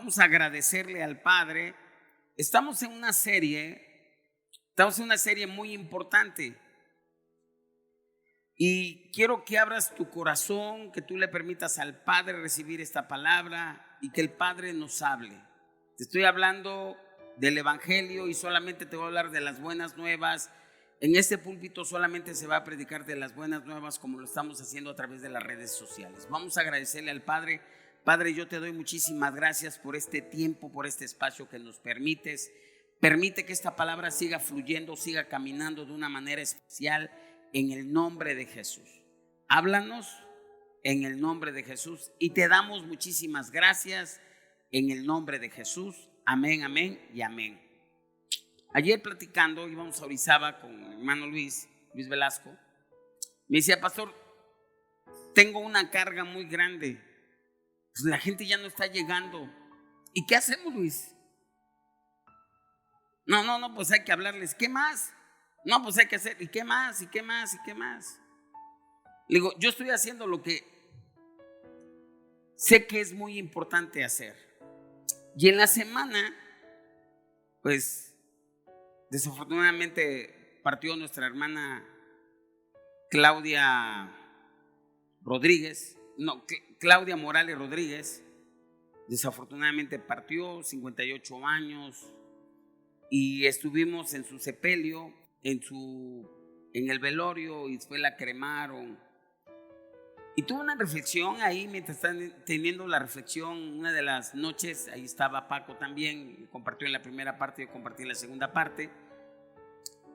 vamos a agradecerle al Padre. Estamos en una serie muy importante. Y quiero que abras tu corazón, que tú le permitas al Padre recibir esta palabra y que el Padre nos hable. Te estoy hablando del Evangelio y solamente te voy a hablar de las buenas nuevas. En este púlpito solamente se va a predicar de las buenas nuevas, como lo estamos haciendo a través de las redes sociales. Vamos a agradecerle al Padre. Padre, yo te doy muchísimas gracias por este tiempo, por este espacio que nos permites. Permite que esta palabra siga fluyendo, siga caminando de una manera especial. En el nombre de Jesús, háblanos en el nombre de Jesús y te damos muchísimas gracias en el nombre de Jesús. Amén, amén y amén. Ayer platicando, íbamos a Orizaba con mi hermano Luis Velasco. Me decía, pastor, tengo una carga muy grande, pues la gente ya no está llegando. ¿Y qué hacemos, Luis? No, pues hay que hablarles. ¿Qué más? No, pues hay que hacer, ¿y qué más? ¿Y qué más? ¿Y qué más? Le digo, yo estoy haciendo lo que sé que es muy importante hacer. Y en la semana, pues, desafortunadamente partió nuestra hermana Claudia Morales Rodríguez. Desafortunadamente partió, 58 años, y estuvimos en su sepelio, en el velorio, y después la cremaron. Y tuve una reflexión ahí, mientras están teniendo la reflexión, una de las noches, ahí estaba Paco también, compartió en la primera parte, yo compartí en la segunda parte.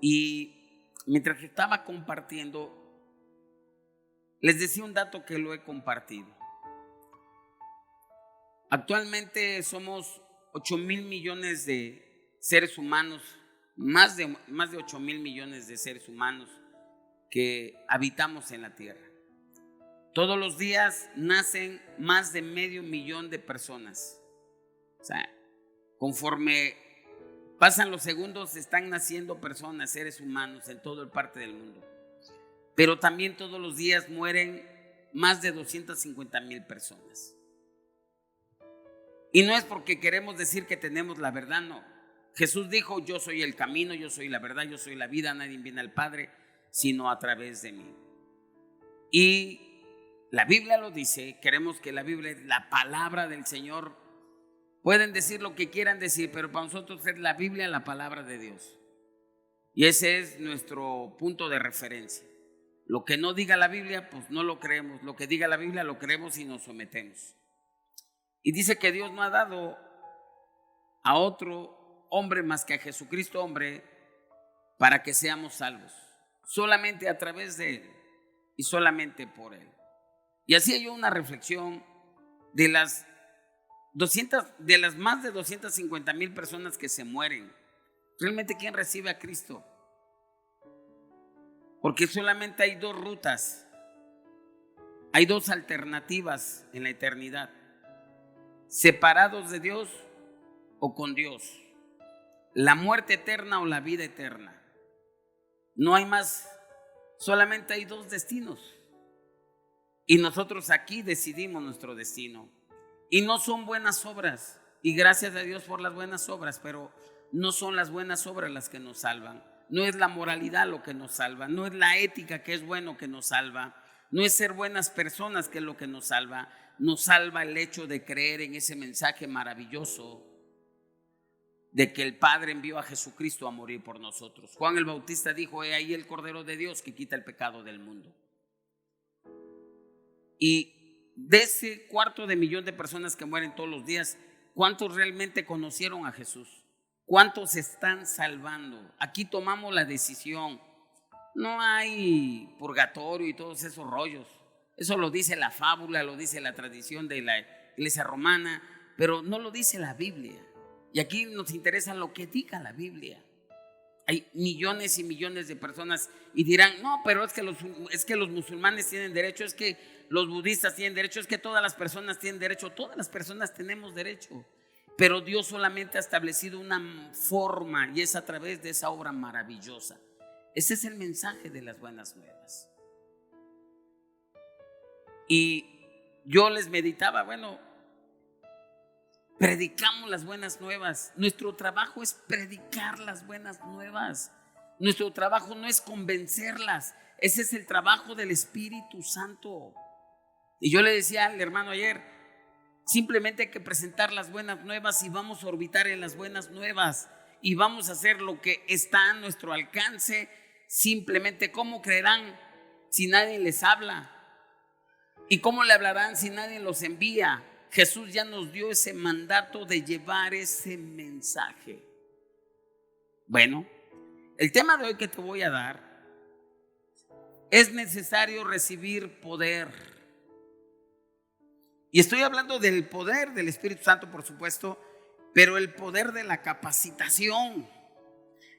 Y mientras que estaba compartiendo, les decía un dato que lo he compartido. Actualmente somos 8,000 millones de seres humanos, más de 8,000 millones de seres humanos que habitamos en la tierra. Todos los días nacen más de 500,000 de personas. O sea, conforme pasan los segundos, están naciendo personas, seres humanos en toda parte del mundo. Pero también todos los días mueren más de 250,000 personas. Y no es porque queremos decir que tenemos la verdad, no. Jesús dijo, yo soy el camino, yo soy la verdad, yo soy la vida, nadie viene al Padre sino a través de mí. Y la Biblia lo dice, queremos que la Biblia es la palabra del Señor. Pueden decir lo que quieran decir, pero para nosotros es la Biblia la palabra de Dios. Y ese es nuestro punto de referencia. Lo que no diga la Biblia, pues no lo creemos. Lo que diga la Biblia lo creemos y nos sometemos. Y dice que Dios no ha dado a otro hombre más que a Jesucristo hombre para que seamos salvos, solamente a través de Él y solamente por Él. Y hacía yo una reflexión de las más de 250,000 personas que se mueren. ¿Realmente quién recibe a Cristo? Porque solamente hay dos rutas, hay dos alternativas en la eternidad: separados de Dios o con Dios, la muerte eterna o la vida eterna. No hay más, solamente hay dos destinos. Y nosotros aquí decidimos nuestro destino. Y no son buenas obras, y gracias a Dios por las buenas obras, pero no son las buenas obras las que nos salvan. No es la moralidad lo que nos salva, no es la ética que es bueno que nos salva, no es ser buenas personas que es lo que nos salva. Nos salva el hecho de creer en ese mensaje maravilloso de que el Padre envió a Jesucristo a morir por nosotros. Juan el Bautista dijo, he ahí el Cordero de Dios que quita el pecado del mundo. Y de ese 250,000 de personas que mueren todos los días, ¿cuántos realmente conocieron a Jesús? ¿Cuántos se están salvando? Aquí tomamos la decisión. No hay purgatorio y todos esos rollos. Eso lo dice la fábula, lo dice la tradición de la iglesia romana, pero no lo dice la Biblia. Y aquí nos interesa lo que diga la Biblia. Hay millones y millones de personas y dirán, no, pero es que los musulmanes tienen derecho, es que los budistas tienen derecho, es que todas las personas tienen derecho. Todas las personas tenemos derecho, pero Dios solamente ha establecido una forma, y es a través de esa obra maravillosa. Ese es el mensaje de las buenas nuevas. Y yo les meditaba, bueno, predicamos las buenas nuevas. Nuestro trabajo es predicar las buenas nuevas. Nuestro trabajo no es convencerlas. Ese es el trabajo del Espíritu Santo. Y yo le decía al hermano ayer, simplemente hay que presentar las buenas nuevas y vamos a orbitar en las buenas nuevas y vamos a hacer lo que está a nuestro alcance. Simplemente, ¿cómo creerán si nadie les habla? ¿Y cómo le hablarán si nadie los envía? Jesús ya nos dio ese mandato de llevar ese mensaje. Bueno, el tema de hoy que te voy a dar: es necesario recibir poder. Y estoy hablando del poder del Espíritu Santo, por supuesto, pero el poder de la capacitación.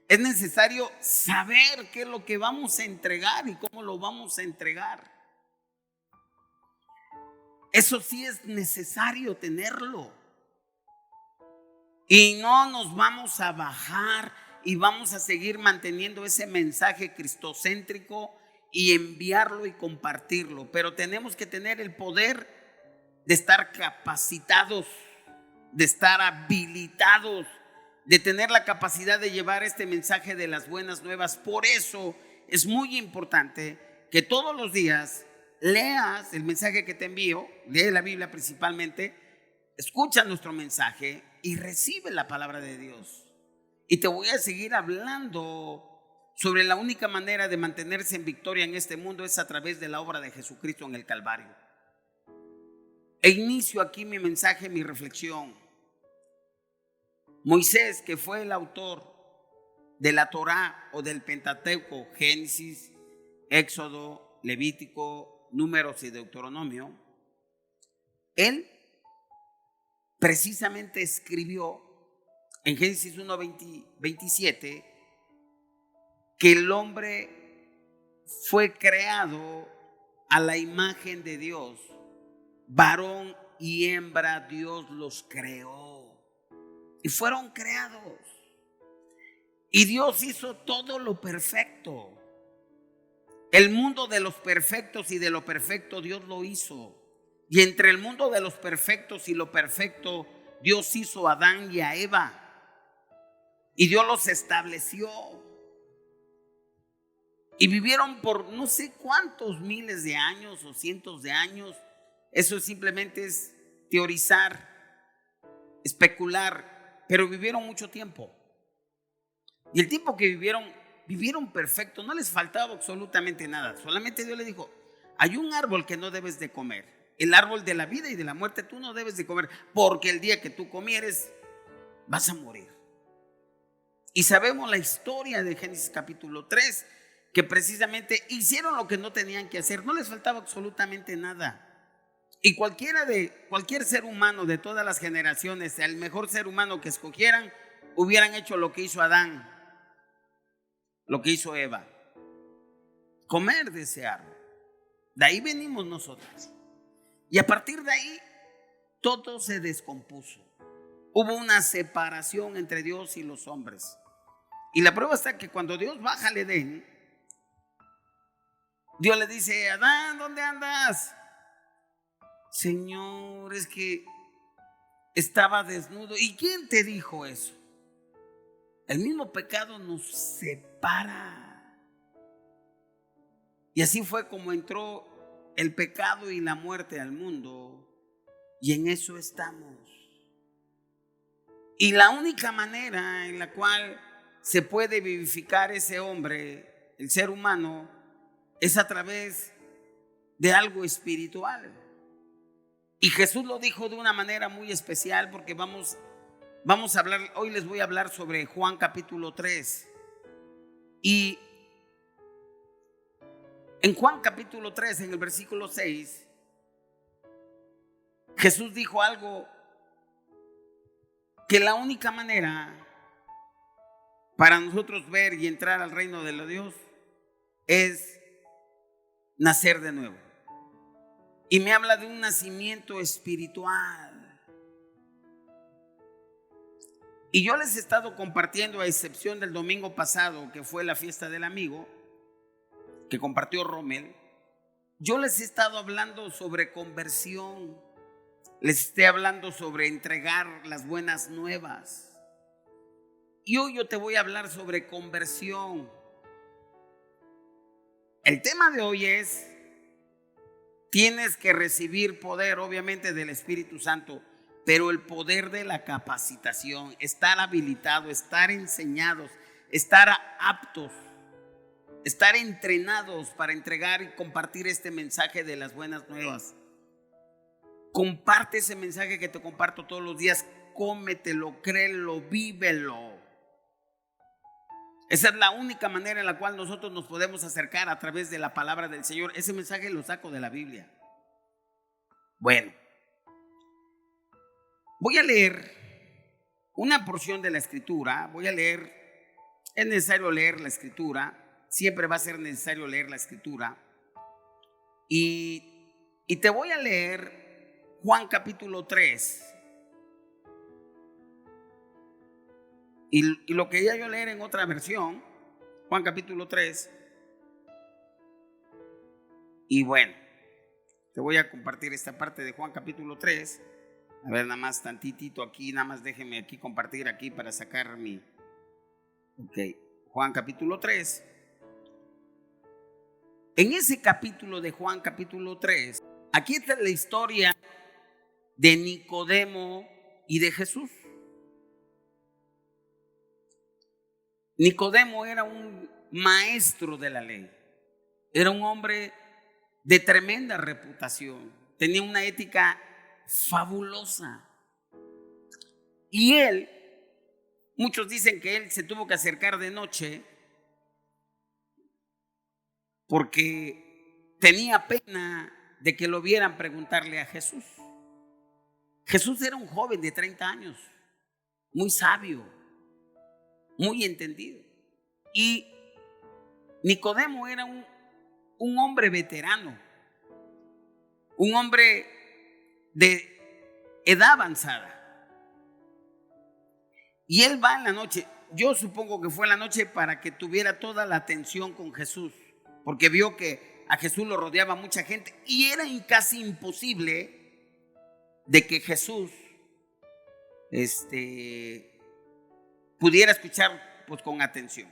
Es necesario saber qué es lo que vamos a entregar y cómo lo vamos a entregar. Eso sí es necesario tenerlo. Y no nos vamos a bajar y vamos a seguir manteniendo ese mensaje cristocéntrico y enviarlo y compartirlo. Pero tenemos que tener el poder de estar capacitados, de estar habilitados, de tener la capacidad de llevar este mensaje de las buenas nuevas. Por eso es muy importante que todos los días leas el mensaje que te envío, lee la Biblia principalmente, escucha nuestro mensaje y recibe la palabra de Dios. Y te voy a seguir hablando sobre la única manera de mantenerse en victoria en este mundo es a través de la obra de Jesucristo en el Calvario. E inicio aquí mi mensaje, mi reflexión. Moisés, que fue el autor de la Torá o del Pentateuco, Génesis, Éxodo, Levítico, Números y Deuteronomio, él precisamente escribió en Génesis 1:27 que el hombre fue creado a la imagen de Dios, varón y hembra Dios los creó. Y fueron creados. Y Dios hizo todo lo perfecto. El mundo de los perfectos y de lo perfecto Dios lo hizo. Y entre el mundo de los perfectos y lo perfecto Dios hizo a Adán y a Eva. Y Dios los estableció. Y vivieron por no sé cuántos miles de años o cientos de años. Eso simplemente es teorizar, especular. Pero vivieron mucho tiempo. Y el tiempo que vivieron perfecto. No les faltaba absolutamente nada. Solamente Dios le dijo: hay un árbol que no debes de comer. El árbol de la vida y de la muerte tú no debes de comer, porque el día que tú comieres vas a morir. Y sabemos la historia de Génesis capítulo 3, que precisamente hicieron lo que no tenían que hacer. No les faltaba absolutamente nada. Y cualquier ser humano de todas las generaciones, el mejor ser humano que escogieran, hubieran hecho lo que hizo Adán, lo que hizo Eva: comer de ese árbol. De ahí venimos nosotros. Y a partir de ahí todo se descompuso. Hubo una separación entre Dios y los hombres. Y la prueba está que cuando Dios baja al Edén, Dios le dice: Adán, ¿dónde andas? Señor, es que estaba desnudo. ¿Y quién te dijo eso? El mismo pecado nos separa. Y así fue como entró el pecado y la muerte al mundo. Y en eso estamos. Y la única manera en la cual se puede vivificar ese hombre, el ser humano, es a través de algo espiritual. Y Jesús lo dijo de una manera muy especial, porque vamos a hablar, hoy les voy a hablar sobre Juan capítulo 3. Y en Juan capítulo 3, en el versículo 6, Jesús dijo algo: que la única manera para nosotros ver y entrar al reino de los Dios es nacer de nuevo. Y me habla de un nacimiento espiritual. Y yo les he estado compartiendo, a excepción del domingo pasado, que fue la fiesta del amigo, que compartió Rommel, yo les he estado hablando sobre conversión. les esté hablando sobre entregar las buenas nuevas. Y hoy yo te voy a hablar sobre conversión. El tema de hoy es: tienes que recibir poder, obviamente, del Espíritu Santo, pero el poder de la capacitación, estar habilitados, estar enseñados, estar aptos, estar entrenados para entregar y compartir este mensaje de las buenas nuevas. Comparte ese mensaje que te comparto todos los días, cómetelo, créelo, vívelo. Esa es la única manera en la cual nosotros nos podemos acercar a través de la palabra del Señor. Ese mensaje lo saco de la Biblia. Bueno, voy a leer una porción de la Escritura. Es necesario leer la Escritura. Siempre va a ser necesario leer la Escritura. Y te voy a leer Juan capítulo 3. Y lo quería yo leer en otra versión, Juan capítulo 3. Y bueno, te voy a compartir esta parte de Juan capítulo 3. A ver, nada más tantitito aquí, nada más déjeme aquí compartir aquí para sacar mi... Ok, Juan capítulo 3. En ese capítulo de Juan capítulo 3, aquí está la historia de Nicodemo y de Jesús. Nicodemo era un maestro de la ley, era un hombre de tremenda reputación, tenía una ética fabulosa. Y él, muchos dicen que él se tuvo que acercar de noche porque tenía pena de que lo vieran preguntarle a Jesús. Jesús era un joven de 30 años, muy sabio, muy entendido. Y Nicodemo era un hombre veterano, un hombre de edad avanzada. Y él va en la noche, yo supongo que fue en la noche para que tuviera toda la atención con Jesús, porque vio que a Jesús lo rodeaba mucha gente y era casi imposible de que Jesús pudiera escuchar pues con atención.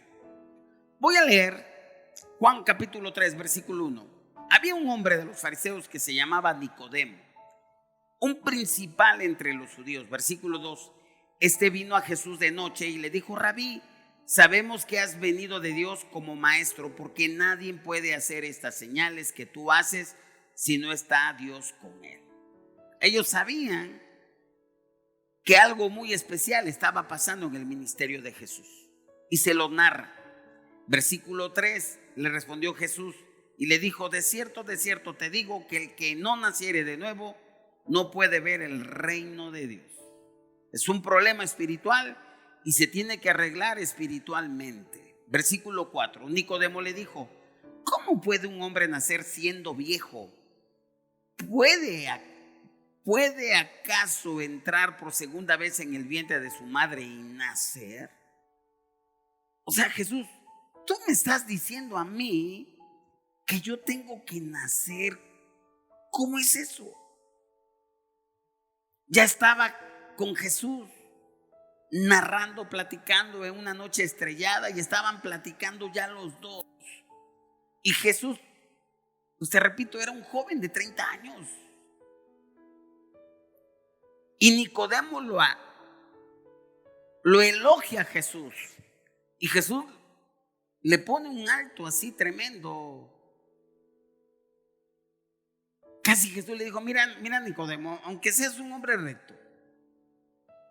Voy a leer Juan capítulo 3, versículo 1. Había un hombre de los fariseos que se llamaba Nicodemo, un principal entre los judíos. Versículo 2. Este vino a Jesús de noche y le dijo: Rabí, sabemos que has venido de Dios como maestro, porque nadie puede hacer estas señales que tú haces si no está Dios con él. Ellos sabían que algo muy especial estaba pasando en el ministerio de Jesús y se lo narra. Versículo 3, le respondió Jesús y le dijo: de cierto te digo que el que no naciere de nuevo no puede ver el reino de Dios. Es un problema espiritual y se tiene que arreglar espiritualmente. Versículo 4, Nicodemo le dijo: ¿cómo puede un hombre nacer siendo viejo? ¿Puede acaso entrar por segunda vez en el vientre de su madre y nacer? O sea, Jesús, tú me estás diciendo a mí que yo tengo que nacer. ¿Cómo es eso? Ya estaba con Jesús narrando, platicando en una noche estrellada y estaban platicando ya los dos. Y Jesús, pues te repito, era un joven de 30 años. Y Nicodemo lo elogia a Jesús. Y Jesús le pone un alto así tremendo. Casi Jesús le dijo: mira Nicodemo, aunque seas un hombre recto,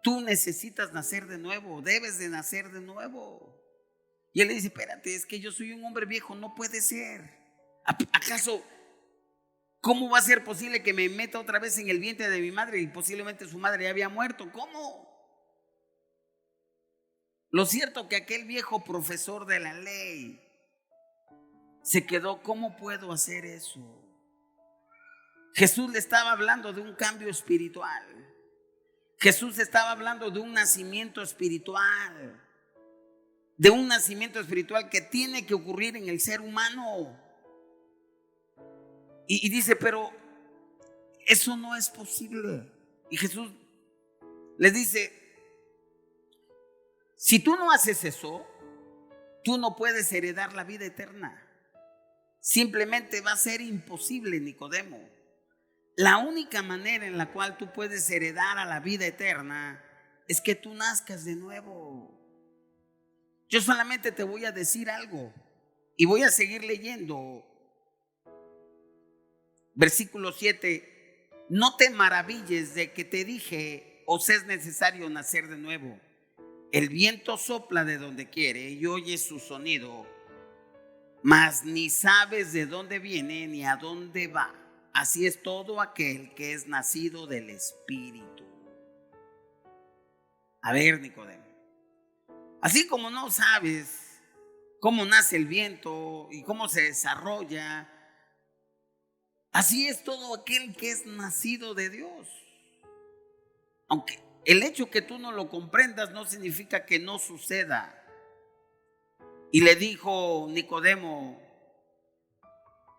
tú necesitas nacer de nuevo, debes de nacer de nuevo. Y él le dice: espérate, es que yo soy un hombre viejo, no puede ser. ¿Acaso cómo va a ser posible que me meta otra vez en el vientre de mi madre y posiblemente su madre ya había muerto? ¿Cómo? Lo cierto que aquel viejo profesor de la ley se quedó: ¿cómo puedo hacer eso? Jesús le estaba hablando de un cambio espiritual. Jesús estaba hablando de un nacimiento espiritual. De un nacimiento espiritual que tiene que ocurrir en el ser humano. Y dice: pero eso no es posible. Y Jesús les dice, si tú no haces eso, tú no puedes heredar la vida eterna. Simplemente va a ser imposible, Nicodemo. La única manera en la cual tú puedes heredar a la vida eterna es que tú nazcas de nuevo. Yo solamente te voy a decir algo y voy a seguir leyendo. Versículo 7. No te maravilles de que te dije, os es necesario nacer de nuevo. El viento sopla de donde quiere y oyes su sonido, mas ni sabes de dónde viene ni a dónde va. Así es todo aquel que es nacido del Espíritu. A ver, Nicodemo, así como no sabes cómo nace el viento y cómo se desarrolla, así es todo aquel que es nacido de Dios. Aunque el hecho que tú no lo comprendas no significa que no suceda. Y le dijo Nicodemo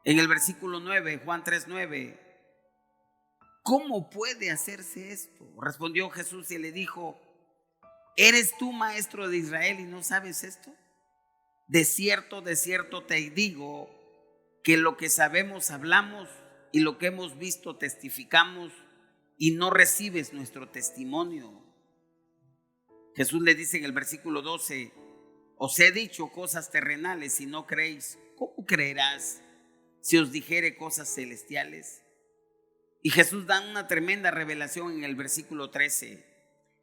en el versículo 9, Juan 3:9, ¿cómo puede hacerse esto? Respondió Jesús y le dijo, ¿eres tú maestro de Israel y no sabes esto? De cierto te digo que lo que sabemos hablamos y lo que hemos visto testificamos y no recibes nuestro testimonio. Jesús le dice en el versículo 12, os he dicho cosas terrenales y no creéis. ¿Cómo creerás si os dijere cosas celestiales? Y Jesús da una tremenda revelación en el versículo 13.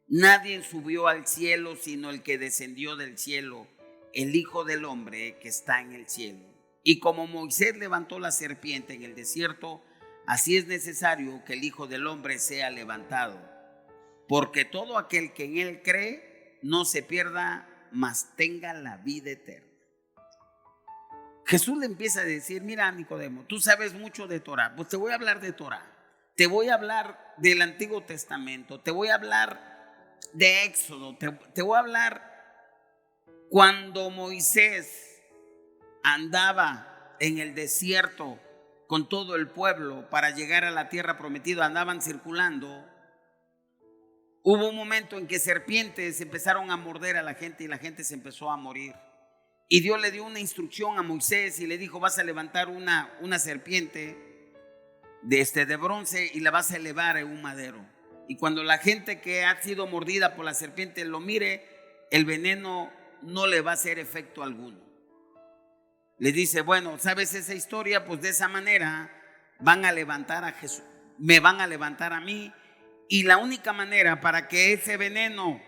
Nadie subió al cielo sino el que descendió del cielo, el Hijo del Hombre que está en el cielo. Y como Moisés levantó la serpiente en el desierto, así es necesario que el Hijo del Hombre sea levantado, porque todo aquel que en él cree no se pierda, mas tenga la vida eterna. Jesús le empieza a decir, mira, Nicodemo, tú sabes mucho de Torah, pues te voy a hablar de Torah, te voy a hablar del Antiguo Testamento, te voy a hablar de Éxodo, te voy a hablar cuando Moisés andaba en el desierto con todo el pueblo para llegar a la tierra prometida, andaban circulando. Hubo un momento en que serpientes empezaron a morder a la gente y la gente se empezó a morir. Y Dios le dio una instrucción a Moisés y le dijo, vas a levantar una serpiente de bronce y la vas a elevar en un madero. Y cuando la gente que ha sido mordida por la serpiente lo mire, el veneno no le va a hacer efecto alguno. Le dice, bueno, ¿sabes esa historia? Pues de esa manera van a levantar a Jesús, me van a levantar a mí. Y la única manera para que ese veneno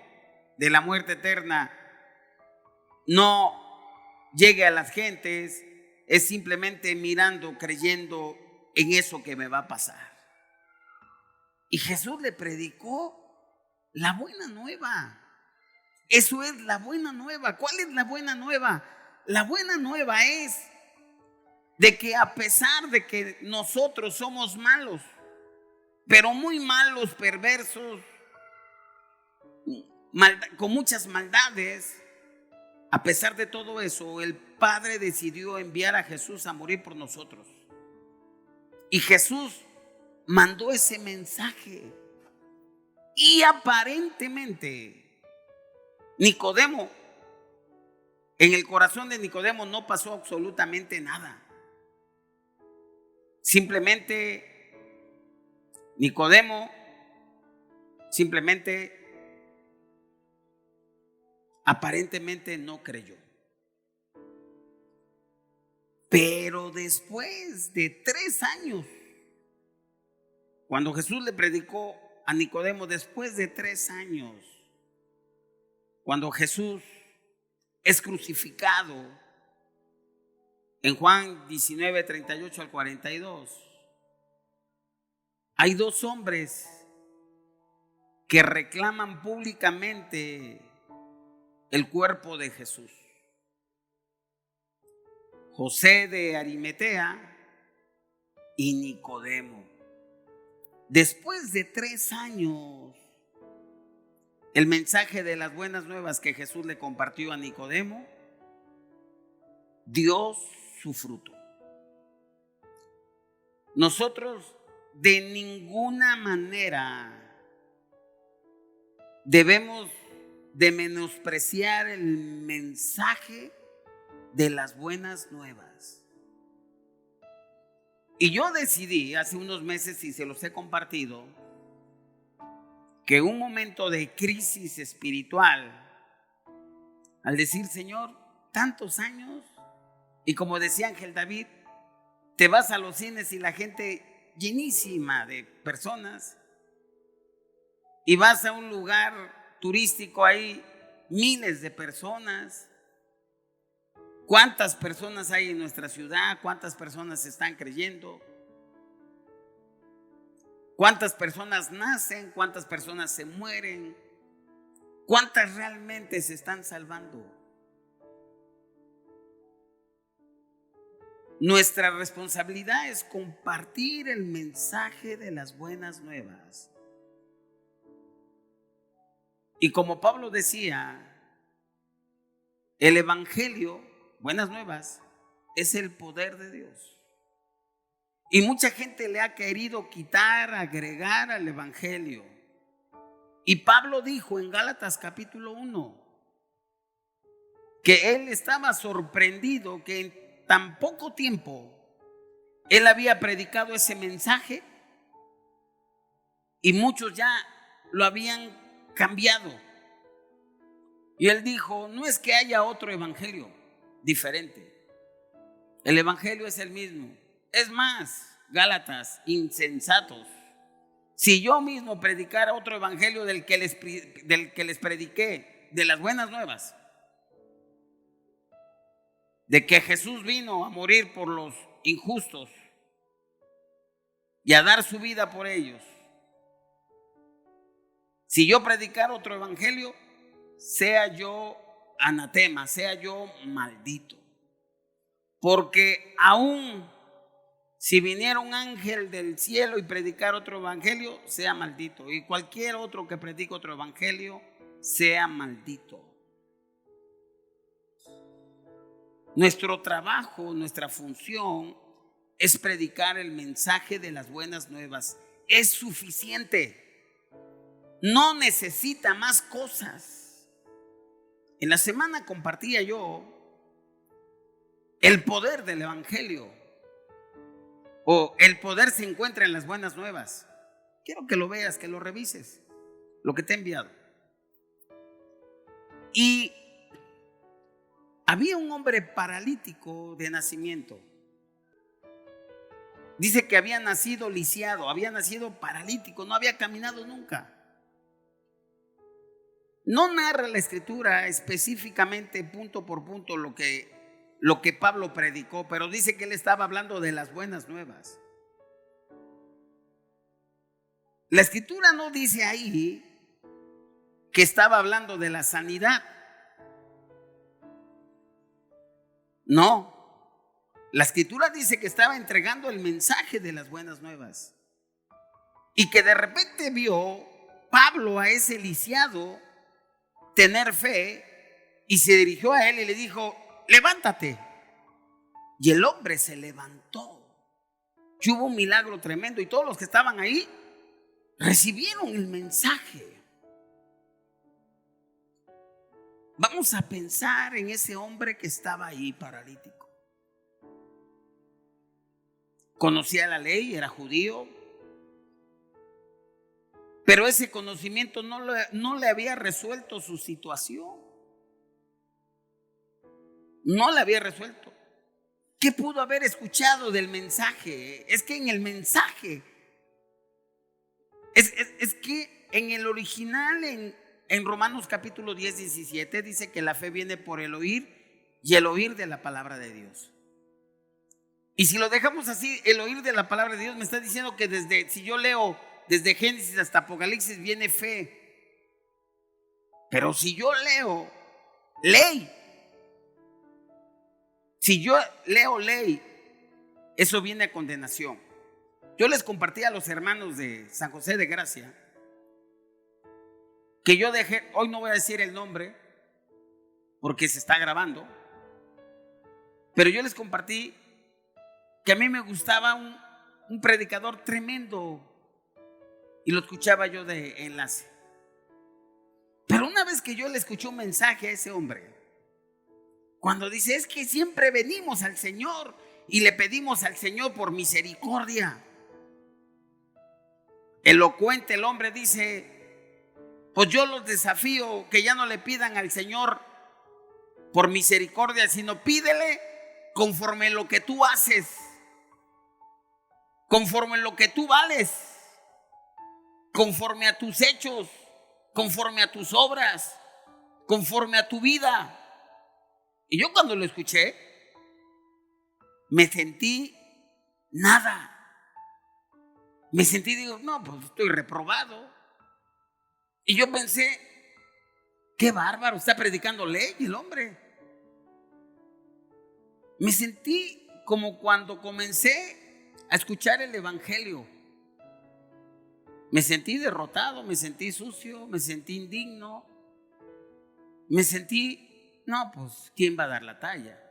de la muerte eterna no llegue a las gentes es simplemente mirando, creyendo en eso que me va a pasar. Y Jesús le predicó la buena nueva. Eso es la buena nueva. ¿Cuál es la buena nueva? La buena nueva es de que a pesar de que nosotros somos malos, pero muy malos, perversos, con muchas maldades, a pesar de todo eso, el Padre decidió enviar a Jesús a morir por nosotros. Y Jesús mandó ese mensaje. Y aparentemente, Nicodemo, en el corazón de Nicodemo no pasó absolutamente nada. Simplemente Nicodemo aparentemente no creyó. Pero después de 3 años, cuando Jesús le predicó a Nicodemo, después de 3 años, cuando Jesús es crucificado en Juan 19, 38 al 42, hay 2 hombres que reclaman públicamente el cuerpo de Jesús. José de Arimatea y Nicodemo. Después de 3 años, el mensaje de las buenas nuevas que Jesús le compartió a Nicodemo dio su fruto. Nosotros de ninguna manera debemos de menospreciar el mensaje de las buenas nuevas. Y yo decidí hace unos meses, y se los he compartido, que un momento de crisis espiritual, al decir, Señor, tantos años, y como decía Ángel David, te vas a los cines y la gente llenísima de personas, y vas a un lugar turístico, hay miles de personas. ¿Cuántas personas hay en nuestra ciudad? ¿Cuántas personas están creyendo? ¿Cuántas personas nacen? ¿Cuántas personas se mueren? ¿Cuántas realmente se están salvando? Nuestra responsabilidad es compartir el mensaje de las buenas nuevas. Y como Pablo decía, el evangelio, buenas nuevas, es el poder de Dios. Y mucha gente le ha querido quitar, agregar al evangelio. Y Pablo dijo en Gálatas capítulo 1 que él estaba sorprendido que en tan poco tiempo él había predicado ese mensaje y muchos ya lo habían cambiado. Y él dijo, no es que haya otro evangelio diferente. El evangelio es el mismo. Es más, Gálatas, insensatos. Si yo mismo predicara otro evangelio del que les prediqué, de las buenas nuevas, de que Jesús vino a morir por los injustos y a dar su vida por ellos, si yo predicara otro evangelio, sea yo anatema, sea yo maldito. Porque aún si viniera un ángel del cielo y predicar otro evangelio, sea maldito. Y cualquier otro que predique otro evangelio, sea maldito. Nuestro trabajo, nuestra función es predicar el mensaje de las buenas nuevas. Es suficiente. No necesita más cosas. En la semana compartía yo el poder del evangelio, o el poder se encuentra en las buenas nuevas. Quiero que lo veas, que lo revises, lo que te he enviado. Y había un hombre paralítico de nacimiento. Dice que había nacido lisiado, había nacido paralítico, no había caminado nunca. No narra la escritura específicamente punto por punto lo que Pablo predicó, pero dice que él estaba hablando de las buenas nuevas. La escritura no dice ahí que estaba hablando de la sanidad. No. La escritura dice que estaba entregando el mensaje de las buenas nuevas. Y que de repente vio Pablo a ese lisiado tener fe y se dirigió a él y le dijo, levántate. Y el hombre se levantó. Y hubo un milagro tremendo y todos los que estaban ahí recibieron el mensaje. Vamos a pensar en ese hombre que estaba ahí paralítico. Conocía la ley, era judío, pero ese conocimiento no le había resuelto su situación. No le había resuelto. ¿Qué pudo haber escuchado del mensaje? Es que en el mensaje, es que en el original, en Romanos capítulo 10, 17, dice que la fe viene por el oír y el oír de la palabra de Dios. Y si lo dejamos así, el oír de la palabra de Dios me está diciendo que si yo leo desde Génesis hasta Apocalipsis viene fe. Pero si yo leo ley, si yo leo ley, eso viene a condenación. Yo les compartí a los hermanos de San José de Gracia que yo dejé, hoy no voy a decir el nombre porque se está grabando, pero yo les compartí que a mí me gustaba un predicador tremendo y lo escuchaba yo de enlace. vez que yo le escuché un mensaje a ese hombre, cuando dice, es que siempre venimos al Señor y le pedimos al Señor por misericordia. Elocuente el hombre dice, pues yo los desafío que ya no le pidan al Señor por misericordia, sino pídele conforme lo que tú haces, conforme lo que tú vales, conforme a tus hechos, conforme a tus obras, conforme a tu vida. Y yo cuando lo escuché, me sentí nada. Me sentí, digo, no, pues estoy reprobado. Y yo pensé, qué bárbaro, está predicando ley el hombre. Me sentí como cuando comencé a escuchar el evangelio. Me sentí derrotado, me sentí sucio, me sentí indigno. Me sentí, no, pues, ¿quién va a dar la talla?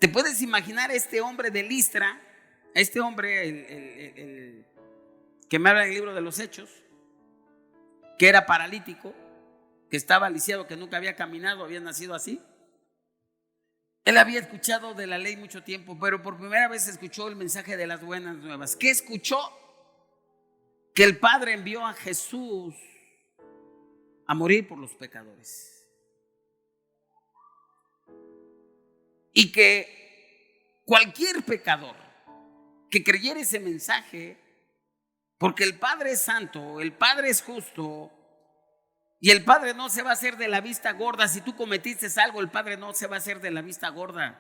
¿Te puedes imaginar a este hombre de Listra? A este hombre, el que me habla en el libro de los Hechos, que era paralítico, que estaba lisiado, que nunca había caminado, había nacido así. Él había escuchado de la ley mucho tiempo, pero por primera vez escuchó el mensaje de las buenas nuevas. ¿Qué escuchó? Que el Padre envió a Jesús a morir por los pecadores. Y que cualquier pecador que creyera ese mensaje, porque el Padre es santo, el Padre es justo, y el Padre no se va a hacer de la vista gorda. Si tú cometiste algo, el Padre no se va a hacer de la vista gorda,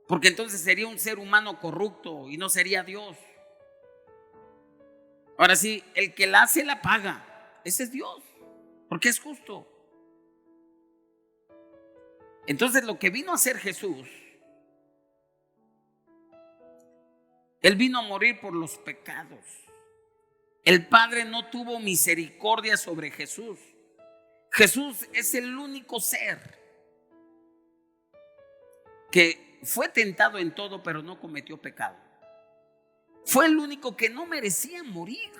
porque entonces sería un ser humano corrupto y no sería Dios. Ahora sí, el que la hace la paga. Ese es Dios, porque es justo. Entonces lo que vino a hacer Jesús, Él vino a morir por los pecados. El Padre no tuvo misericordia sobre Jesús. Jesús es el único ser que fue tentado en todo, pero no cometió pecado. Fue el único que no merecía morir.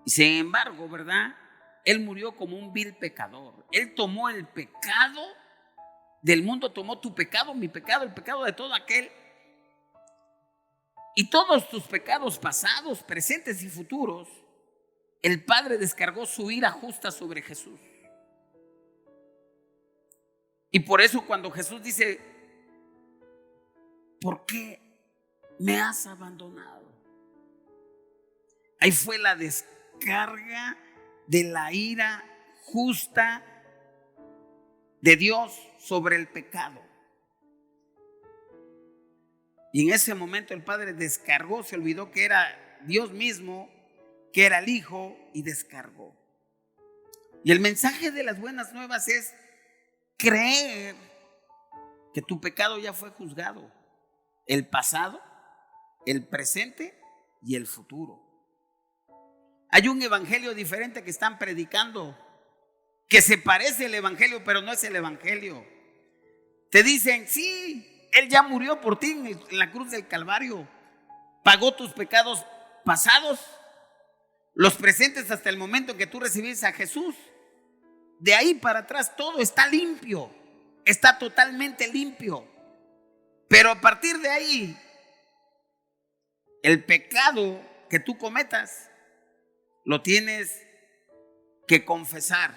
Y sin embargo, ¿verdad? Él murió como un vil pecador. Él tomó el pecado del mundo, tomó tu pecado, mi pecado, el pecado de todo aquel. Y todos tus pecados pasados, presentes y futuros, el Padre descargó su ira justa sobre Jesús. Y por eso cuando Jesús dice, ¿por qué me has abandonado? Ahí fue la descarga de la ira justa de Dios sobre el pecado. Y en ese momento el Padre descargó, se olvidó que era Dios mismo, que era el Hijo, y descargó. Y el mensaje de las buenas nuevas es creer que tu pecado ya fue juzgado, el pasado, el presente y el futuro. Hay un evangelio diferente que están predicando, que se parece al evangelio, pero no es el evangelio. Te dicen, sí, Él ya murió por ti en la cruz del Calvario, pagó tus pecados pasados, los presentes hasta el momento en que tú recibiste a Jesús. De ahí para atrás todo está limpio, está totalmente limpio. Pero a partir de ahí, el pecado que tú cometas lo tienes que confesar.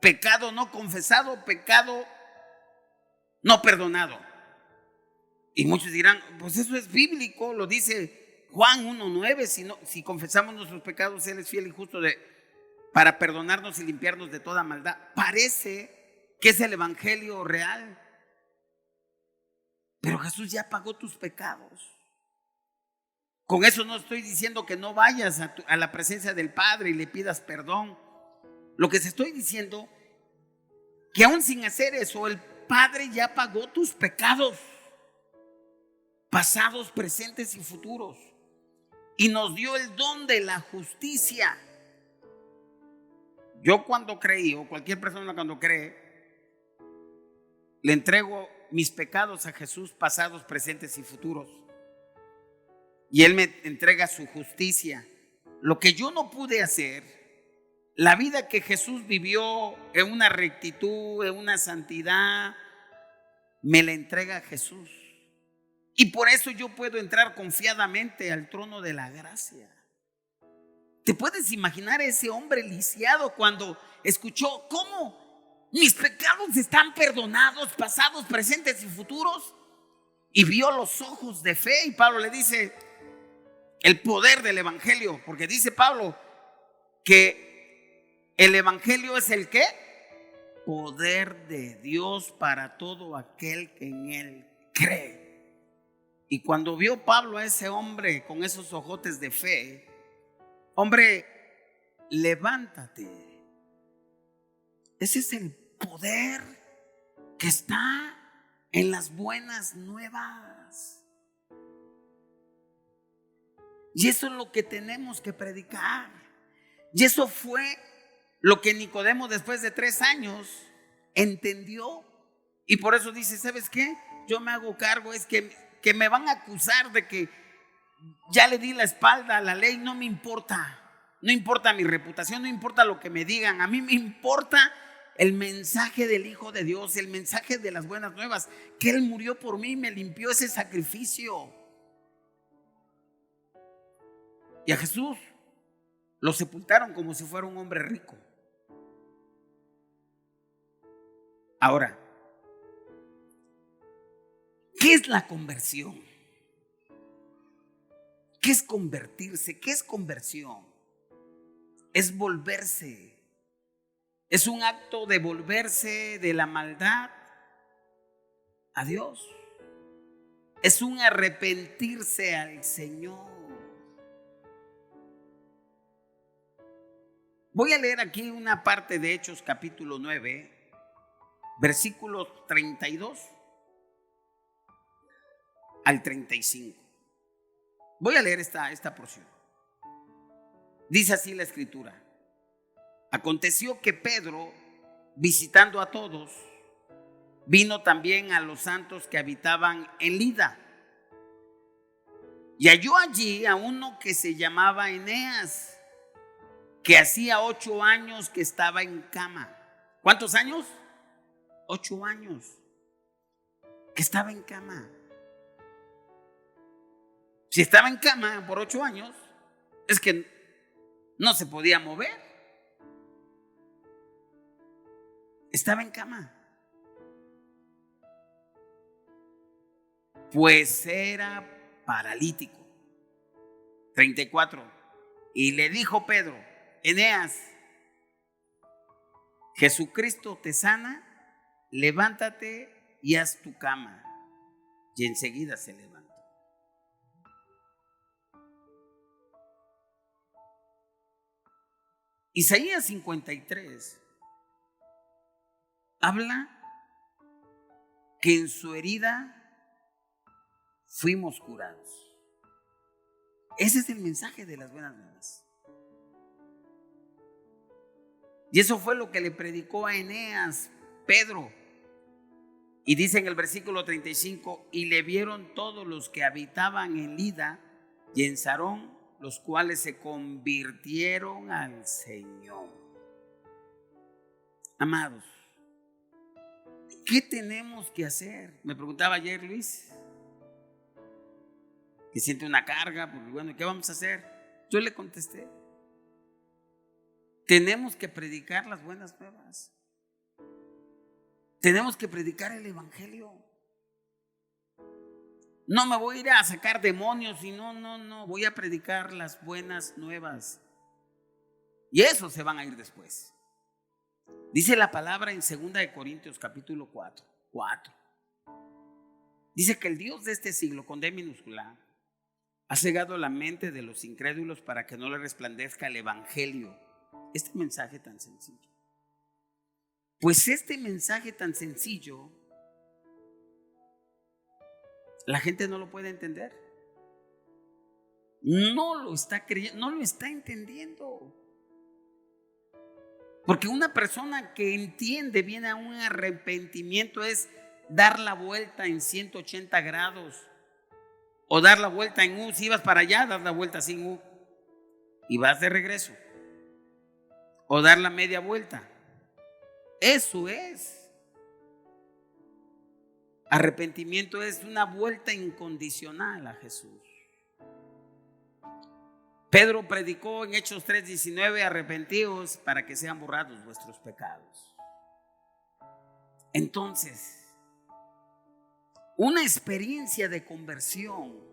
Pecado no confesado, pecado no perdonado. Y muchos dirán, pues eso es bíblico, lo dice Juan 1:9, si confesamos nuestros pecados, Él es fiel y justo para perdonarnos y limpiarnos de toda maldad. Parece que es el evangelio real, pero Jesús ya pagó tus pecados. Con eso no estoy diciendo que no vayas a la presencia del Padre y le pidas perdón. Lo que te estoy diciendo, que aún sin hacer eso, el Padre ya pagó tus pecados, pasados, presentes y futuros, y nos dio el don de la justicia. Yo cuando creí, o cualquier persona cuando cree, le entrego mis pecados a Jesús, pasados, presentes y futuros, y Él me entrega su justicia. lo que yo no pude hacer, la vida que Jesús vivió en una rectitud, en una santidad, me la entrega Jesús. Y por eso yo puedo entrar confiadamente al trono de la gracia. ¿Te puedes imaginar a ese hombre lisiado cuando escuchó cómo mis pecados están perdonados, pasados, presentes y futuros? Y vio los ojos de fe, y Pablo le dice el poder del evangelio, porque dice Pablo que el evangelio es el ¿qué? Poder de Dios para todo aquel que en él cree. Y cuando vio Pablo a ese hombre con esos ojotes de fe, hombre, levántate. Ese es el poder que está en las buenas nuevas. Y eso es lo que tenemos que predicar. Y eso fue lo que Nicodemo, después de 3 años, entendió. Y por eso dice, ¿sabes qué? Yo me hago cargo, es que me van a acusar de que ya le di la espalda a la ley. No me importa. No importa mi reputación, no importa lo que me digan. A mí me importa el mensaje del Hijo de Dios, el mensaje de las buenas nuevas, que Él murió por mí y me limpió ese sacrificio. Y a Jesús lo sepultaron como si fuera un hombre rico. Ahora, ¿qué es la conversión? ¿Qué es convertirse? ¿Qué es conversión? Es volverse. Es un acto de volverse de la maldad a Dios. Es un arrepentirse al Señor. Voy a leer aquí una parte de Hechos capítulo 9, versículos 32 al 35. Voy a leer esta porción. Dice así la escritura: aconteció que Pedro, visitando a todos, vino también a los santos que habitaban en Lida, y halló allí a uno que se llamaba Eneas, que hacía 8 años que estaba en cama. ¿Cuántos años? 8 años que estaba en cama. Si estaba en cama por 8 años, es que no se podía mover. Estaba en cama. Pues era paralítico. 34. Y le dijo Pedro: Eneas, Jesucristo te sana, levántate y haz tu cama. Y enseguida se levantó. Isaías 53 habla que en su herida fuimos curados. Ese es el mensaje de las buenas nuevas. Y eso fue lo que le predicó a Eneas Pedro. Y dice en el versículo 35: y le vieron todos los que habitaban en Lida y en Sarón, los cuales se convirtieron al Señor. Amados, ¿qué tenemos que hacer? Me preguntaba ayer Luis, que siente una carga, porque bueno, ¿qué vamos a hacer? Yo le contesté: tenemos que predicar las buenas nuevas. Tenemos que predicar el evangelio. No me voy a ir a sacar demonios y no, voy a predicar las buenas nuevas. Y esos se van a ir después. Dice la palabra en 2 de Corintios capítulo 4. Dice que el Dios de este siglo, con D minúscula, ha cegado la mente de los incrédulos para que no le resplandezca el evangelio. Este mensaje tan sencillo. Pues este mensaje tan sencillo, la gente no lo puede entender. No lo está creyendo, no lo está entendiendo. Porque una persona que entiende, viene a un arrepentimiento, es dar la vuelta en 180 grados. O dar la vuelta en U. Si ibas para allá, das la vuelta sin U. y vas de regreso. O dar la media vuelta. Eso es. Arrepentimiento es una vuelta incondicional a Jesús. Pedro predicó en Hechos 3:19: arrepentíos para que sean borrados vuestros pecados. Entonces, una experiencia de conversión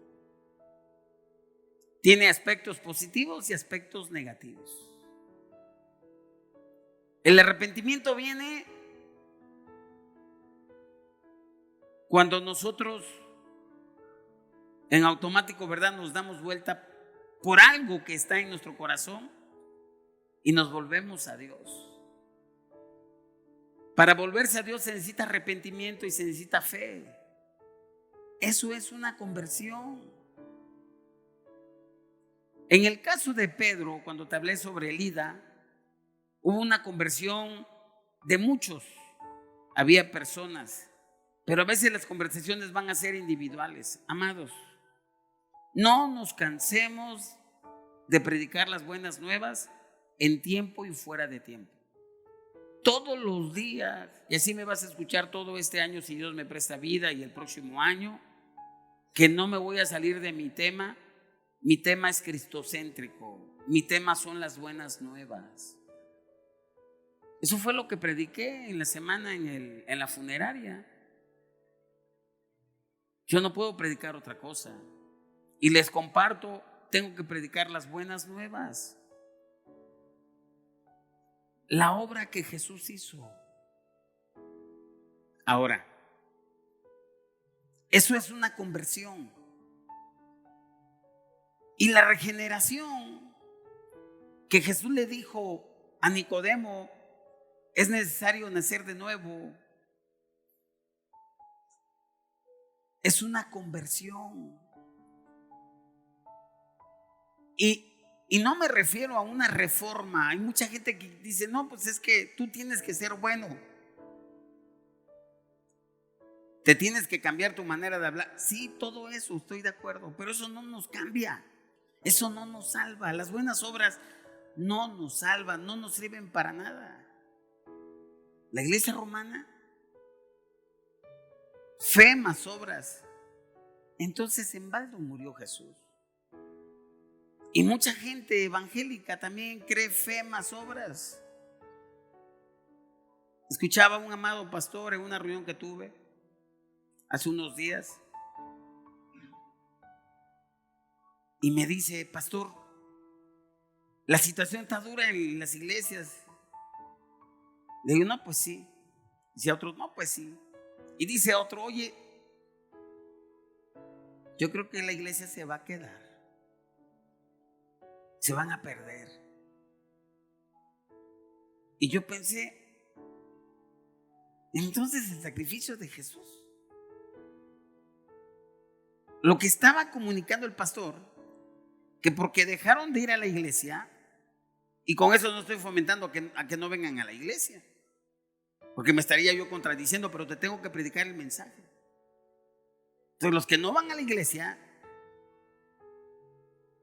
tiene aspectos positivos y aspectos negativos. El arrepentimiento viene cuando nosotros en automático, ¿verdad?, nos damos vuelta por algo que está en nuestro corazón y nos volvemos a Dios. Para volverse a Dios se necesita arrepentimiento y se necesita fe. Eso es una conversión. En el caso de Pedro, cuando te hablé sobre Lida, hubo una conversión de muchos. Había personas, pero a veces las conversaciones van a ser individuales. Amados, no nos cansemos de predicar las buenas nuevas en tiempo y fuera de tiempo. Todos los días, y así me vas a escuchar todo este año si Dios me presta vida, y el próximo año, que no me voy a salir de mi tema. Mi tema es cristocéntrico, mi tema son las buenas nuevas. Eso fue lo que prediqué en la semana en la funeraria. Yo no puedo predicar otra cosa. Y les comparto, tengo que predicar las buenas nuevas. La obra que Jesús hizo. Ahora, eso es una conversión. Y la regeneración que Jesús le dijo a Nicodemo: es necesario nacer de nuevo. Es una conversión. Y no me refiero a una reforma. Hay mucha gente que dice: no, pues es que tú tienes que ser bueno. Te tienes que cambiar tu manera de hablar. Sí, todo eso, estoy de acuerdo. Pero eso no nos cambia. Eso no nos salva. Las buenas obras no nos salvan, no nos sirven para nada. La iglesia romana, fe más obras. Entonces en balde murió Jesús. Y mucha gente evangélica también cree fe más obras. Escuchaba a un amado pastor en una reunión que tuve hace unos días y me dice: pastor, la situación está dura en las iglesias. Le digo: no, pues sí. Dice a otro: no, pues sí. Y dice a otro: oye, yo creo que la iglesia se va a quedar. Se van a perder. Y yo pensé, entonces el sacrificio de Jesús, lo que estaba comunicando el pastor, que porque dejaron de ir a la iglesia, y con eso no estoy fomentando a que no vengan a la iglesia, porque me estaría yo contradiciendo, pero te tengo que predicar el mensaje. Entonces los que no van a la iglesia,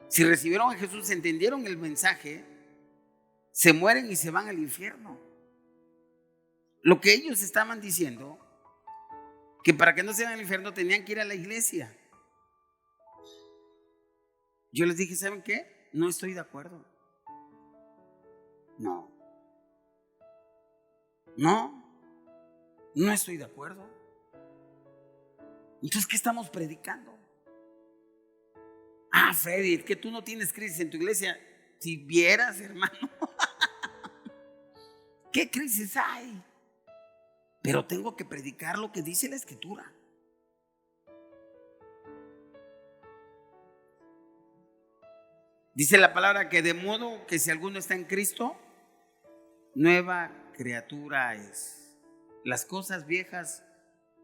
si recibieron a Jesús, entendieron el mensaje, se mueren y se van al infierno. Lo que ellos estaban diciendo, que para que no se vayan al infierno tenían que ir a la iglesia. Yo les dije: ¿saben qué? No estoy de acuerdo. No estoy de acuerdo. Entonces, ¿qué estamos predicando? Ah, Freddy, que tú no tienes crisis en tu iglesia. Si vieras, hermano, ¿qué crisis hay? Pero tengo que predicar lo que dice la Escritura. Dice la palabra que de modo que si alguno está en Cristo, nueva criatura es. Las cosas viejas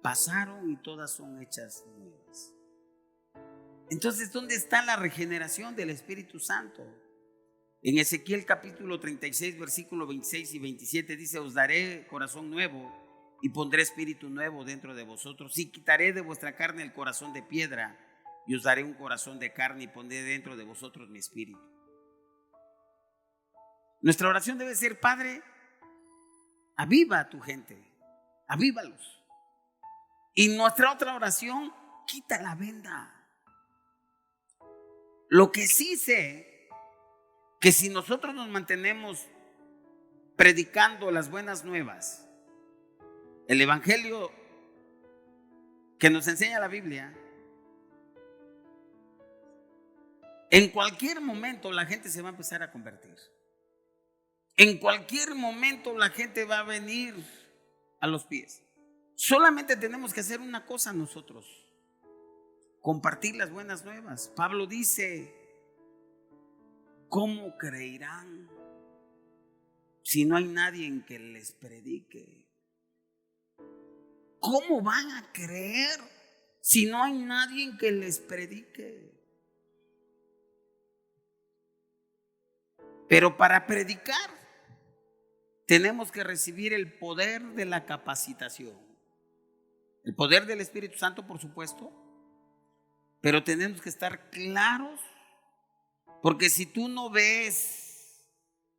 pasaron y todas son hechas nuevas. Entonces, ¿dónde está la regeneración del Espíritu Santo? En Ezequiel capítulo 36, versículo 26 y 27 dice: os daré corazón nuevo y pondré espíritu nuevo dentro de vosotros, y quitaré de vuestra carne el corazón de piedra y os daré un corazón de carne y pondré dentro de vosotros mi espíritu. Nuestra oración debe ser: Padre, aviva a tu gente, avívalos. Y nuestra otra oración: quita la venda. Lo que sí sé, que si nosotros nos mantenemos predicando las buenas nuevas, el evangelio que nos enseña la Biblia, en cualquier momento la gente se va a empezar a convertir. En cualquier momento la gente va a venir a los pies. Solamente tenemos que hacer una cosa nosotros: compartir las buenas nuevas. Pablo dice: ¿cómo creerán si no hay nadie en que les predique? ¿Cómo van a creer si no hay nadie en que les predique? Pero para predicar tenemos que recibir el poder de la capacitación, el poder del Espíritu Santo, por supuesto, pero tenemos que estar claros, porque si tú no ves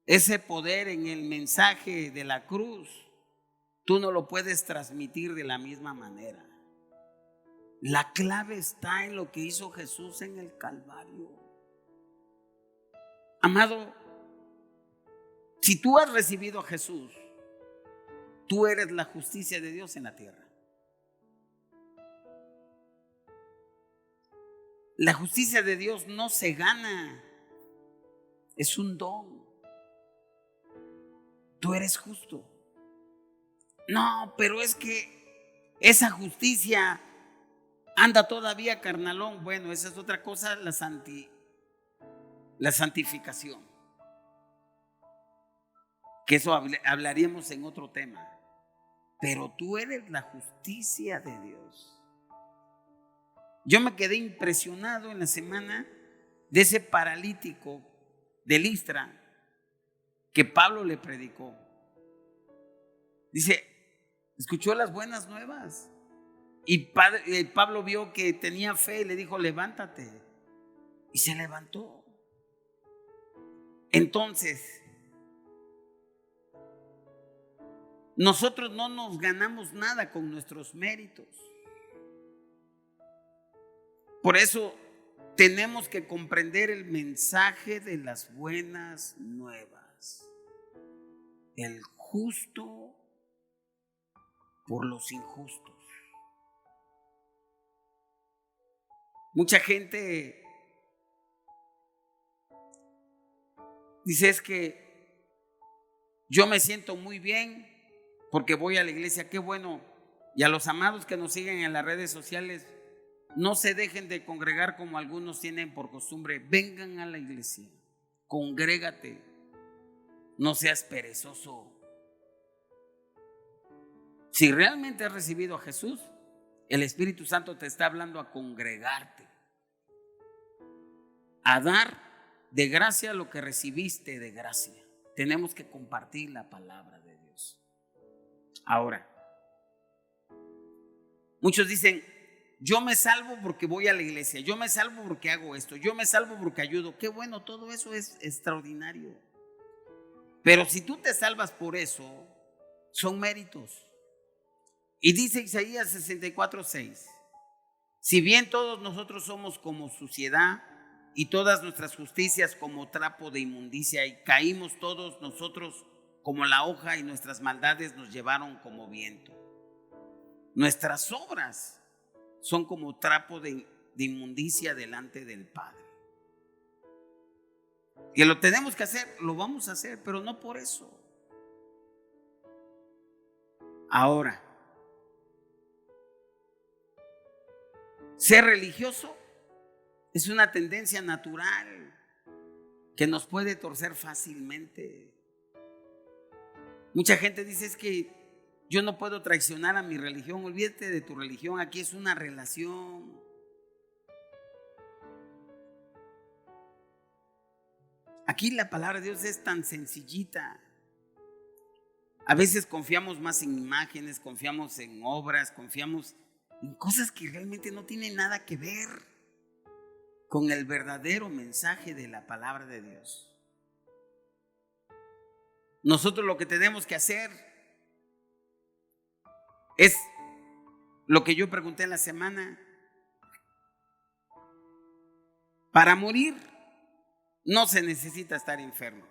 ese poder en el mensaje de la cruz, tú no lo puedes transmitir de la misma manera. La clave está en lo que hizo Jesús en el Calvario. Amado, si tú has recibido a Jesús, tú eres la justicia de Dios en la tierra. La justicia de Dios no se gana, es un don. Tú eres justo. No, pero es que esa justicia anda todavía carnalón. Bueno, esa es otra cosa, la santificación, que eso hablaríamos en otro tema. Pero tú eres la justicia de Dios. Yo me quedé impresionado en la semana de ese paralítico de Listra que Pablo le predicó. Dice, escuchó las buenas nuevas y Pablo vio que tenía fe y le dijo: levántate. Y se levantó. Entonces, nosotros no nos ganamos nada con nuestros méritos. Por eso tenemos que comprender el mensaje de las buenas nuevas. El justo por los injustos. Mucha gente dice: es que yo me siento muy bien porque voy a la iglesia. Qué bueno. Y a los amados que nos siguen en las redes sociales, no se dejen de congregar como algunos tienen por costumbre. Vengan a la iglesia, congrégate, no seas perezoso. Si realmente has recibido a Jesús, el Espíritu Santo te está hablando a congregarte, a dar de gracia lo que recibiste de gracia. Tenemos que compartir la palabra de Dios. Ahora, muchos dicen: yo me salvo porque voy a la iglesia, yo me salvo porque hago esto, yo me salvo porque ayudo. Qué bueno, todo eso es extraordinario. Pero si tú te salvas por eso, son méritos. Y dice Isaías 64:6: si bien todos nosotros somos como suciedad y todas nuestras justicias como trapo de inmundicia, y caímos todos nosotros como la hoja y nuestras maldades nos llevaron como viento. Nuestras obras son como trapo de inmundicia delante del Padre. Que lo tenemos que hacer, lo vamos a hacer, pero no por eso. Ahora, ser religioso es una tendencia natural que nos puede torcer fácilmente. Mucha gente dice: es que yo no puedo traicionar a mi religión. Olvídate de tu religión, aquí es una relación. Aquí la palabra de Dios es tan sencillita. A veces confiamos más en imágenes, confiamos en obras, confiamos en cosas que realmente no tienen nada que ver con el verdadero mensaje de la palabra de Dios. Nosotros lo que tenemos que hacer es lo que yo pregunté en la semana. Para morir no se necesita estar enfermo.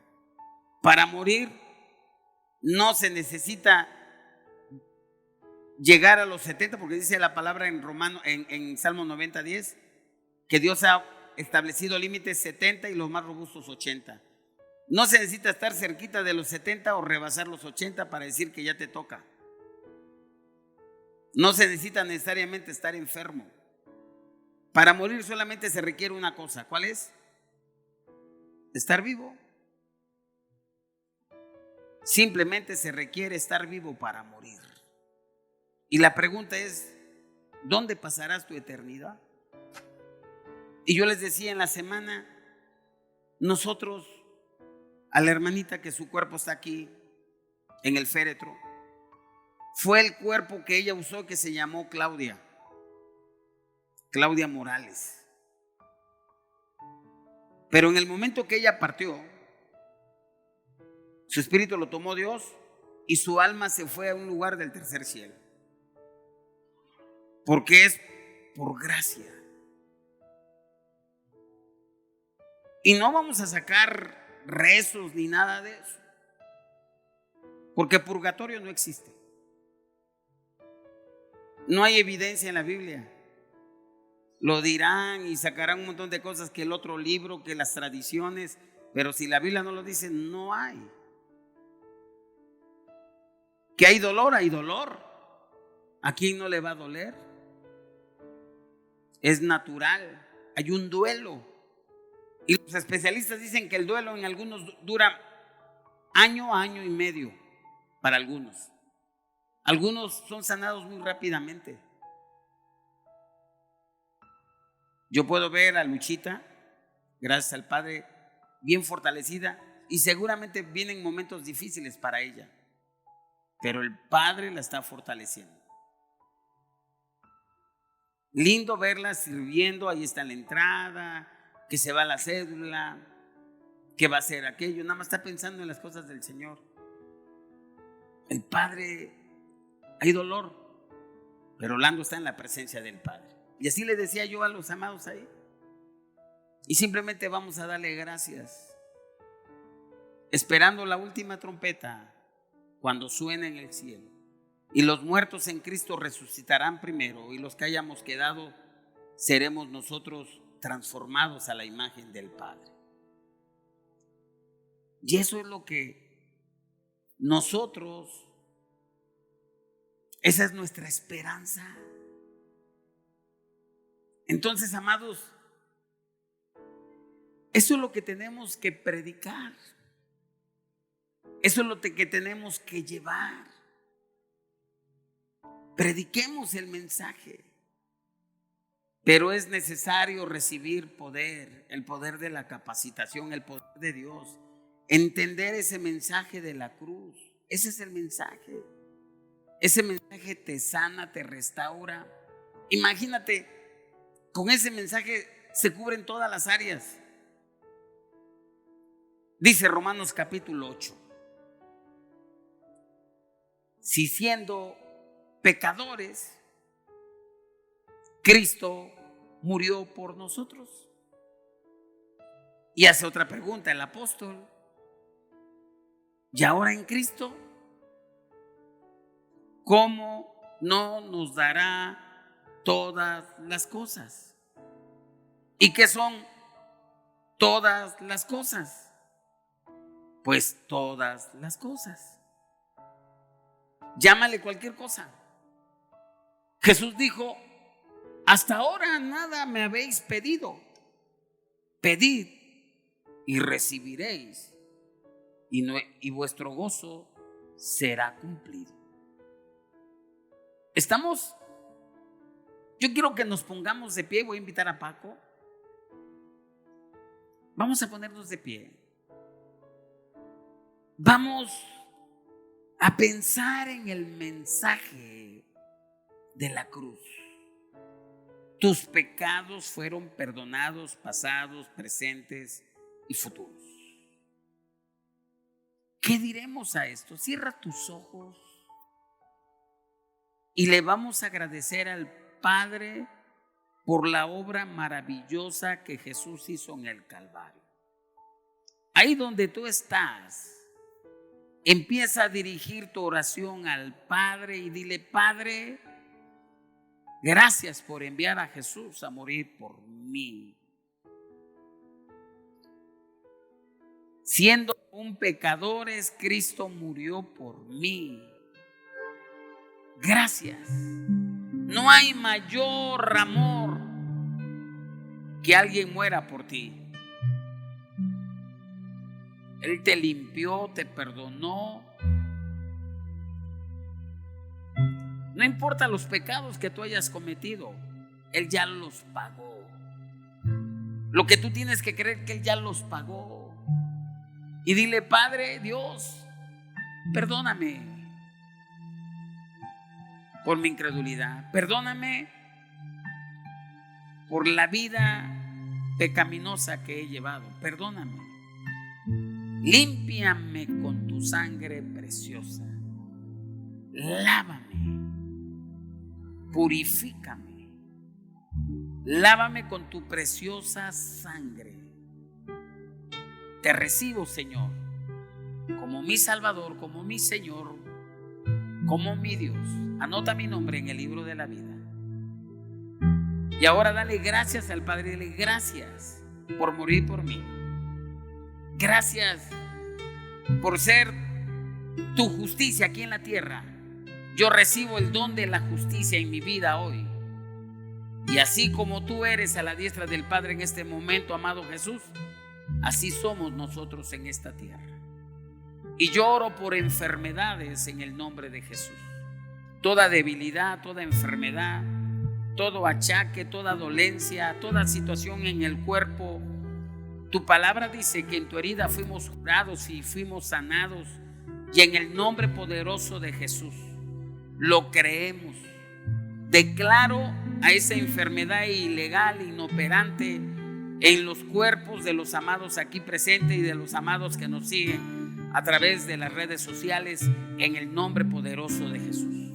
Para morir no se necesita llegar a los 70, porque dice la palabra en Salmo 90:10, que Dios ha establecido límites 70 y los más robustos 80. No se necesita estar cerquita de los 70 o rebasar los 80 para decir que ya te toca. No se necesita necesariamente estar enfermo. Para morir solamente se requiere una cosa. ¿Cuál es? Estar vivo. Simplemente se requiere estar vivo para morir. Y la pregunta es, ¿dónde pasarás tu eternidad? Y yo les decía en la semana, nosotros, a la hermanita que su cuerpo está aquí en el féretro, fue el cuerpo que ella usó, que se llamó Claudia Morales. Pero en el momento que ella partió, su espíritu lo tomó Dios y su alma se fue a un lugar del tercer cielo. Porque es por gracia. Y no vamos a sacar rezos ni nada de eso, porque purgatorio no existe. No hay evidencia en la Biblia. Lo dirán y sacarán un montón de cosas, que el otro libro, que las tradiciones, pero si la Biblia no lo dice, no hay. Que hay dolor, hay dolor. ¿A quién no le va a doler? Es natural, hay un duelo. Y los especialistas dicen que el duelo en algunos dura año a año y medio para algunos. Algunos son sanados muy rápidamente. Yo puedo ver a Luchita, gracias al Padre, bien fortalecida, y seguramente vienen momentos difíciles para ella, pero el Padre la está fortaleciendo. Lindo verla sirviendo, ahí está en la entrada, que se va la cédula, que va a hacer aquello, nada más está pensando en las cosas del Señor. El Padre, hay dolor, pero Orlando está en la presencia del Padre. Y así le decía yo a los amados ahí. Y simplemente vamos a darle gracias, esperando la última trompeta cuando suene en el cielo. Y los muertos en Cristo resucitarán primero, y los que hayamos quedado seremos nosotros transformados a la imagen del Padre. Y eso es lo que nosotros, esa es nuestra esperanza. Entonces, amados, eso es lo que tenemos que predicar. Eso es lo que tenemos que llevar. Prediquemos el mensaje. Pero es necesario recibir poder, el poder de la capacitación, el poder de Dios. Entender ese mensaje de la cruz. Ese es el mensaje. Ese mensaje te sana, te restaura. Imagínate, con ese mensaje se cubren todas las áreas. Dice Romanos capítulo 8. Si siendo pecadores, Cristo murió por nosotros. Y hace otra pregunta el apóstol. ¿Y ahora en Cristo? ¿Cómo no nos dará todas las cosas? ¿Y qué son todas las cosas? Pues todas las cosas. Llámale cualquier cosa. Jesús dijo: hasta ahora nada me habéis pedido. Pedid y recibiréis, y vuestro gozo será cumplido. Yo quiero que nos pongamos de pie. Voy a invitar a Paco. Vamos a ponernos de pie. Vamos a pensar en el mensaje de la cruz. Tus pecados fueron perdonados, pasados, presentes y futuros. ¿Qué diremos a esto? Cierra tus ojos y le vamos a agradecer al Padre por la obra maravillosa que Jesús hizo en el Calvario. Ahí donde tú estás, empieza a dirigir tu oración al Padre y dile: Padre, gracias por enviar a Jesús a morir por mí. Siendo un pecador, Cristo murió por mí. Gracias. No hay mayor amor que alguien muera por ti. Él te limpió, te perdonó. No importa los pecados que tú hayas cometido, Él ya los pagó. Lo que tú tienes que creer que Él ya los pagó. Y dile: Padre Dios, perdóname por mi incredulidad. Perdóname por la vida pecaminosa que he llevado. Perdóname. Límpiame con tu sangre preciosa. Lávame. Purifícame. Lávame con tu preciosa sangre. Te recibo, Señor, como mi Salvador, como mi Señor, como mi Dios. Anota mi nombre en el libro de la vida. Y ahora dale gracias al Padre. Dile: gracias por morir por mí. Gracias por ser tu justicia aquí en la tierra. Yo recibo el don de la justicia en mi vida hoy. Y así como tú eres a la diestra del Padre en este momento, amado Jesús, así somos nosotros en esta tierra. Y yo oro por enfermedades en el nombre de Jesús. Toda debilidad, toda enfermedad, todo achaque, toda dolencia, toda situación en el cuerpo. Tu palabra dice que en tu herida fuimos curados y fuimos sanados. Y en el nombre poderoso de Jesús lo creemos. Declaro a esa enfermedad ilegal, inoperante en los cuerpos de los amados aquí presentes y de los amados que nos siguen a través de las redes sociales, en el nombre poderoso de Jesús.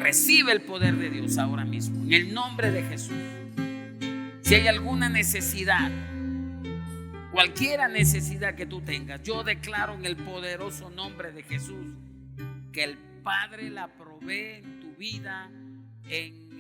Recibe el poder de Dios ahora mismo, en el nombre de Jesús. Si hay alguna necesidad, cualquier necesidad que tú tengas, yo declaro en el poderoso nombre de Jesús que el Padre la provee en tu vida en